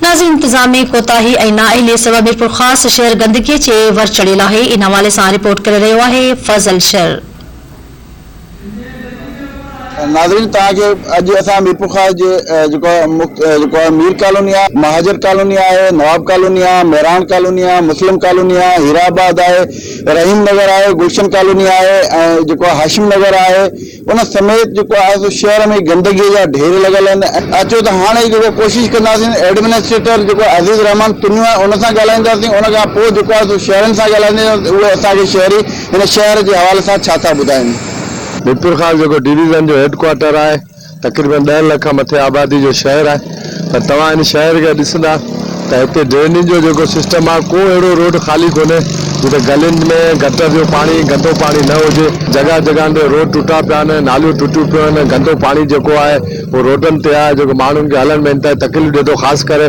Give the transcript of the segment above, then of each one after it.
नाज़रीन, इंतजामी कोताही ऐं नाअहली सबब मीरपुर ख़ास शहर गंदगी जे वर चढ़ियल आहे। इन हवाले से रिपोर्ट करे रहियो आहे फज़ल शर। नाज़रीन, तव्हांखे अॼु असां मीरपुर ख़ास जे मीर कॉलोनी आहे, महाजर कॉलोनी आहे, नवाब कॉलोनी आहे, मेहरान कॉलोनी आहे, मुस्लिम कॉलोनी आहे, हीराबाद आहे, रहीम नगर आहे, गुलशन कॉलोनी आहे ऐं हाशिम नगर आहे। उन समेत शहर में गंदगी जा ढेर लॻल आहिनि। अचो त हाणे कोशिशि कंदासीं एडमिनिस्ट्रेटर अज़ीज़ रहमान तुनियो आहे उन सां ॻाल्हाईंदासीं। उन खां पोइ शहरनि सां ॻाल्हाईंदासीं, उहे असांखे शहरी हिन शहर जे हवाले सां छा था ॿुधाइनि। मीरपुर ख़ास डिवीज़न जो हेडक्वार्टर है, तकरीबन 10 लाख मथे आबादी जो शहर है। पर तव्हां इन शहर के ॾिसंदा तो इतने ड्रेनेज जो सिस्टम है, को अड़ो रोड खाली कोने जिते गलिन में गटर जो पानी गंदो पानी न हो। जगह जगह ते रोड टुटा पिया आहिनि, नालियूं टुटियूं पियूं आहिनि, गंदो पानी जो है वो रोडन ते आहे, जो माण्हुनि खे हलण में इंतहाई तकलीफ़ ॾे थो। ख़ासि करे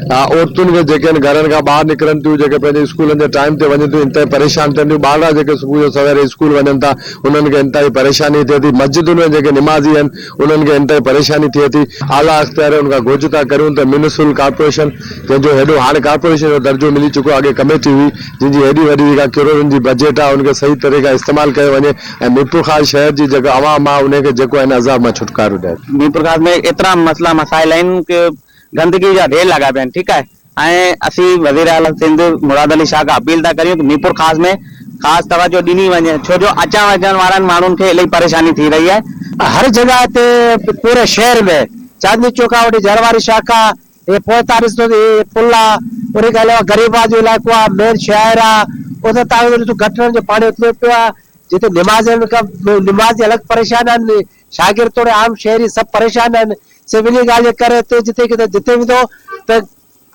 औरतुनि खे जेके घरनि खां ॿाहिरि निकिरनि थियूं, जेके पंहिंजे स्कूलनि जे टाइम ते वञनि थियूं, इंतहाई परेशान थियनि थियूं। ॿारड़ा जेके सुबुह जो सवेरे स्कूल वञनि था उन्हनि खे इंतहाई परेशानी थिए थी। मस्जिदुनि में जेके निमाज़ी आहिनि उन्हनि खे इंतहाई परेशानी थिए थी। आला अख्तियार उनखां घुर्ज था करियूं त म्यूनिसिपल कॉर्पोरेशन जंहिंजो हेॾो हाणे कॉर्पोरेशन जो दर्जो मिली चुको, अॻे कमेटी हुई जिनकी एडी वॾी करोड़नि जी बजट आहे, उनखे सही तरीक़े इस्तेमाल कयो वञे ऐं मीरपुर ख़ास शहर जी जेका आवाम आहे उनखे जेको आहे अज़ाब मां छुटकारो ॾिए। मीरपुर ख़ास में एतिरा मसला मसाइल आहिनि कि गंदगी जा ढेर लॻा पिया आहिनि। ठीकु आहे, ऐं असीं वज़ीर आला सिंध मुराद अली शाह खां अपील था करियूं कि मीरपुर ख़ास में ख़ासि तवजो ॾिनी वञे, छो जो अचण वञण वारनि माण्हुनि खे इलाही परेशानी थी रही है। हर जगह ते पूरे शहर में चांदनी चौका वठी जरवारी शाखा पोतारिस पुल आहे, उन खां अलावा गरीबाबाद जो इलाइक़ो आहे, मेन शहर आहे, उते तव्हां गटरनि जो पाणी उतरे पियो आहे, जिते निमाज़ी अलॻि परेशान आहिनि, शागिर्द थोरे आम शहरी सभु परेशान आहिनि। सिर्फ़ इन ॻाल्हि जे करे जिते विधो त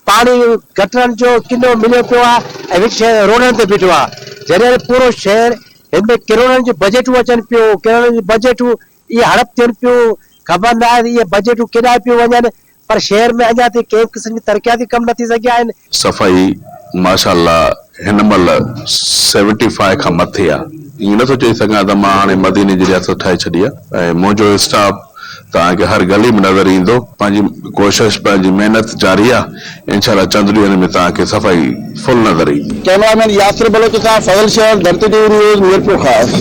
पानी गटरनि जो किनो मिलियो पियो आहे ऐं विच रोडनि ते बीठो आहे। जॾहिं पूरो शहर हिन में किरोड़नि जी बजटूं अचनि पियूं, किरोड़नि जी बजटूं इहे हड़प थियनि पियूं, ख़बर न आहे इहे बजटूं केॾांहुं पियूं वञनि, पर शहर में अञा ताईं कंहिं क़िस्म जी तरक़ियाती कम न थी सघिया आहिनि। सफ़ाई माशाअल्लाह हिन महिल 75 खां मथे आहे। ईअं नथो चई सघां त मां हाणे मदीने जी रियासत ठाहे छॾी आहे ऐं मुंहिंजो स्टाफ तव्हांखे हर गली में नज़र ईंदो। पंहिंजी कोशिश पंहिंजी मेहनत जारी आहे, इंशाअल्लाह चंद ॾींहंनि में तव्हांखे सफ़ाई फुल नज़र ईंदी। कैमरामैन यासिर बलोच सां फज़ल शहर, धरती टीवी न्यूज़, मीरपुर ख़ास।